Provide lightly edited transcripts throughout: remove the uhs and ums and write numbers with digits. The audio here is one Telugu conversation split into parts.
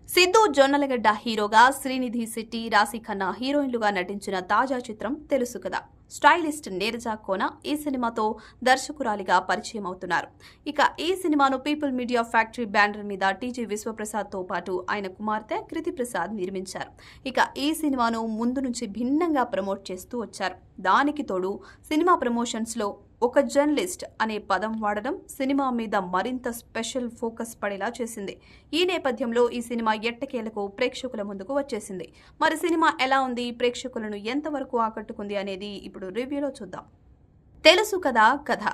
సిద్ధు జొన్నలగడ్డ హీరోగా శ్రీనిధి శెట్టి, రాశి ఖన్నా హీరోయిన్లుగా నటించిన తాజా చిత్రం తెలుసు కదా. స్టైలిస్ట్ నీరజ కోన ఈ సినిమాతో దర్శకురాలిగా పరిచయం అవుతున్నారు. ఇక ఈ సినిమాను పీపుల్ మీడియా ఫ్యాక్టరీ బ్యానర్ మీద టీజీ విశ్వప్రసాద్ తో పాటు ఆయన కుమార్తె కృతి ప్రసాద్ నిర్మించారు. ఇక ఈ సినిమాను ముందు నుంచి భిన్నంగా ప్రమోట్ చేస్తూ వచ్చారు. దానికి తోడు సినిమా ప్రమోషన్స్ లో ఒక జర్నలిస్ట్ అనే పదం వాడడం సినిమా మీద మరింత స్పెషల్ ఫోకస్ పడేలా చేసింది. ఈ నేపథ్యంలో ఈ సినిమా ఎట్టకేలకు ప్రేక్షకుల ముందుకు వచ్చేసింది. మరి సినిమా ఎలా ఉంది, ప్రేక్షకులను ఎంతవరకు ఆకట్టుకుంది అనేది ఇప్పుడు రివ్యూలో చూద్దాం. తెలుసు కదా కథ.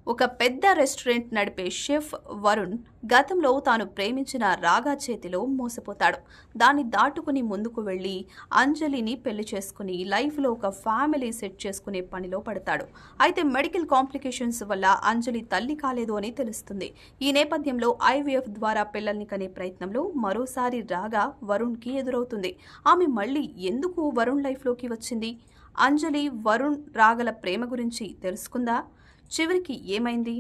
ఒక పెద్ద రెస్టారెంట్ నడిపే షెఫ్ వరుణ్ గతంలో తాను ప్రేమించిన రాగా చేతిలో మోసపోతాడు. దాన్ని దాటుకుని ముందుకు వెళ్లి అంజలిని పెళ్లి చేసుకుని లైఫ్లో ఒక ఫ్యామిలీ సెట్ చేసుకునే పనిలో పడతాడు. అయితే మెడికల్ కాంప్లికేషన్స్ వల్ల అంజలి తల్లి కాలేదు అని తెలుస్తుంది. ఈ నేపథ్యంలో ఐవీఎఫ్ ద్వారా పిల్లల్ని కనే ప్రయత్నంలో మరోసారి రాగా వరుణ్కి ఎదురవుతుంది. ఆమె మళ్లీ ఎందుకు వరుణ్ లైఫ్లోకి వచ్చింది? అంజలి వరుణ్ రాగల ప్రేమ గురించి తెలుసుకుందా? చివరికి ఏమైంది?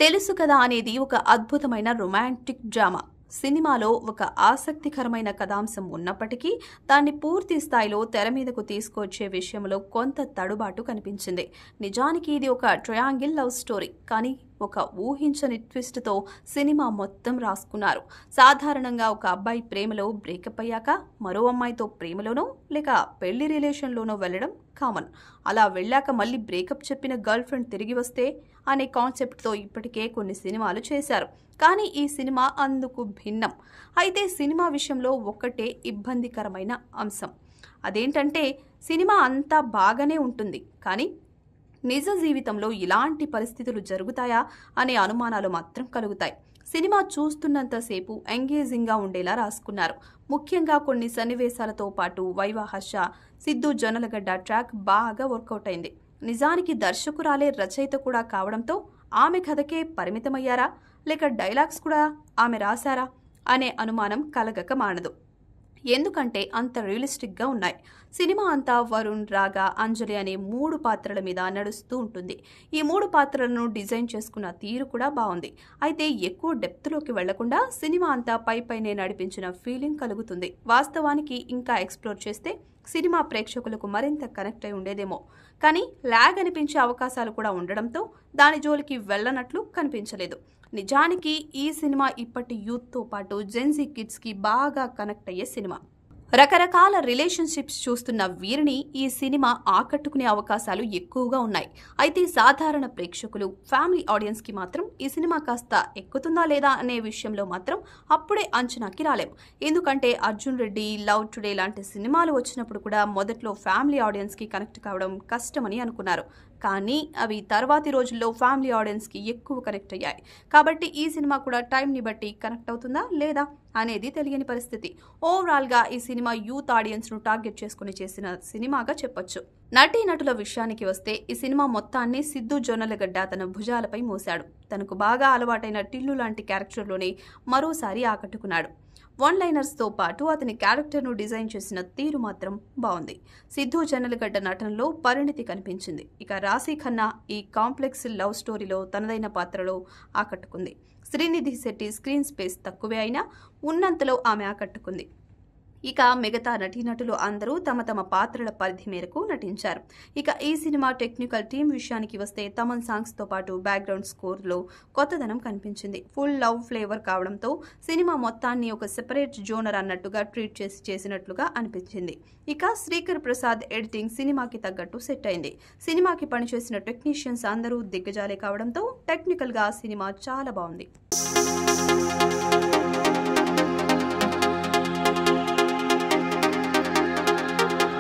తెలుసు కదా అనేది ఒక అద్భుతమైన రొమాంటిక్ డ్రామా. సినిమాలో ఒక ఆసక్తికరమైన కథాంశం ఉన్నప్పటికీ దాన్ని పూర్తి స్థాయిలో తెర మీదకు తీసుకొచ్చే విషయంలో కొంత తడుబాటు కనిపించింది. నిజానికి ఇది ఒక ట్రయాంగిల్ లవ్ స్టోరీ, కానీ ఒక ఊహించని ట్విస్ట్తో సినిమా మొత్తం రాసుకున్నారు. సాధారణంగా ఒక అబ్బాయి ప్రేమలో బ్రేకప్ అయ్యాక మరో అమ్మాయితో ప్రేమలోనో లేక పెళ్లి రిలేషన్లోనో వెళ్లడం కామన్. అలా వెళ్ళాక మళ్ళీ బ్రేకప్ చెప్పిన గర్ల్ ఫ్రెండ్ తిరిగి వస్తే అనే కాన్సెప్ట్తో ఇప్పటికే కొన్ని సినిమాలు చేశారు. కానీ ఈ సినిమా అందుకు భిన్నం. అయితే సినిమా విషయంలో ఒక్కటే ఇబ్బందికరమైన అంశం. అదేంటంటే సినిమా అంతా బాగానే ఉంటుంది, కానీ నిజ జీవితంలో ఇలాంటి పరిస్థితులు జరుగుతాయా అనే అనుమానాలు మాత్రం కలుగుతాయి. సినిమా చూస్తున్నంతసేపు ఎంగేజింగ్గా ఉండేలా రాసుకున్నారు. ముఖ్యంగా కొన్ని సన్నివేశాలతో పాటు వైవా హర్ష, సిద్ధు జొన్నలగడ్డ ట్రాక్ బాగా వర్కౌట్ అయింది. నిజానికి దర్శకురాలే రచయిత కూడా కావడంతో ఆమె కథకే పరిమితమయ్యారా లేక డైలాగ్స్ కూడా ఆమె రాశారా అనే అనుమానం కలగక మానదు. ఎందుకంటే అంత రియలిస్టిక్గా ఉన్నాయి. సినిమా అంతా వరుణ్, రాగా, అంజలి అనే 3 పాత్రల మీద నడుస్తూ ఉంటుంది. ఈ 3 పాత్రలను డిజైన్ చేసుకున్న తీరు కూడా బాగుంది. అయితే ఎక్కువ డెప్త్లోకి వెళ్లకుండా సినిమా అంతా పైనే నడిపించిన ఫీలింగ్ కలుగుతుంది. వాస్తవానికి ఇంకా ఎక్స్ప్లోర్ చేస్తే సినిమా ప్రేక్షకులకు మరింత కనెక్ట్ అయి ఉండేదేమో, కానీ లాగ్ అనిపించే అవకాశాలు కూడా ఉండడంతో దాని జోలికి వెళ్లనట్లు కనిపించలేదు. నిజానికి ఈ సినిమా ఇప్పటి యూత్తో పాటు జెన్జీ కిడ్స్కి బాగా కనెక్ట్ అయ్యే సినిమా. రకరకాల రిలేషన్షిప్స్ చూస్తున్న వీరిని ఈ సినిమా ఆకట్టుకునే అవకాశాలు ఎక్కువగా ఉన్నాయి. అయితే సాధారణ ప్రేక్షకులు, ఫ్యామిలీ ఆడియన్స్కి మాత్రం ఈ సినిమా కాస్త ఎక్కుతుందా లేదా అనే విషయంలో మాత్రం అప్పుడే అంచనాకి రాలేం. ఎందుకంటే అర్జున్ రెడ్డి, లవ్ టుడే లాంటి సినిమాలు వచ్చినప్పుడు కూడా మొదట్లో ఫ్యామిలీ ఆడియన్స్కి కనెక్ట్ కావడం కష్టమని అనుకున్నారు. కానీ అవి తర్వాతి రోజుల్లో ఫ్యామిలీ ఆడియన్స్కి ఎక్కువ కనెక్ట్ అయ్యాయి. కాబట్టి ఈ సినిమా కూడా టైంని బట్టి కనెక్ట్ అవుతుందా లేదా అనేది తెలియని పరిస్థితి. ఓవరాల్గా ఈ సినిమా యూత్ ఆడియన్స్ను టార్గెట్ చేసుకుని చేసిన సినిమాగా చెప్పొచ్చు. నటీనటుల విషయానికి వస్తే ఈ సినిమా మొత్తాన్ని సిద్ధు జొన్నలగడ్డ తన భుజాలపై మోశాడు. తనకు బాగా అలవాటైన టిల్లు లాంటి క్యారెక్టర్లోనే మరోసారి ఆకట్టుకున్నాడు. వన్ లైనర్స్తో పాటు అతని క్యారెక్టర్ను డిజైన్ చేసిన తీరు మాత్రం బాగుంది. సిద్ధు జొన్నలగడ్డ నటనలో పరిణితి కనిపించింది. ఇక రాశి ఖన్నా ఈ కాంప్లెక్స్ లవ్ స్టోరీలో తనదైన పాత్రలో ఆకట్టుకుంది. శ్రీనిధి శెట్టి స్క్రీన్ స్పేస్ తక్కువే అయినా ఉన్నంతలో ఆమె ఆకట్టుకుంది. ఇక మిగతా నటీనటులు అందరూ తమ తమ పాత్రల పరిధి మేరకు నటించారు. ఇక ఈ సినిమా టెక్నికల్ టీం విషయానికి వస్తే తమన్ సాంగ్స్తో పాటు బ్యాక్గ్రౌండ్ స్కోర్లో కొత్తదనం కనిపించింది. ఫుల్ లవ్ ఫ్లేవర్ కావడంతో సినిమా మొత్తాన్ని ఒక సెపరేట్ జోనర్ అన్నట్టుగా ట్రీట్ చేసినట్లుగా అనిపించింది. ఇక శ్రీకర్ ప్రసాద్ ఎడిటింగ్ సినిమాకి తగ్గట్టు సెట్ అయింది. సినిమాకి పనిచేసిన టెక్నీషియన్స్ అందరూ దిగ్గజాలే కావడంతో టెక్నికల్గా సినిమా చాలా బాగుంది.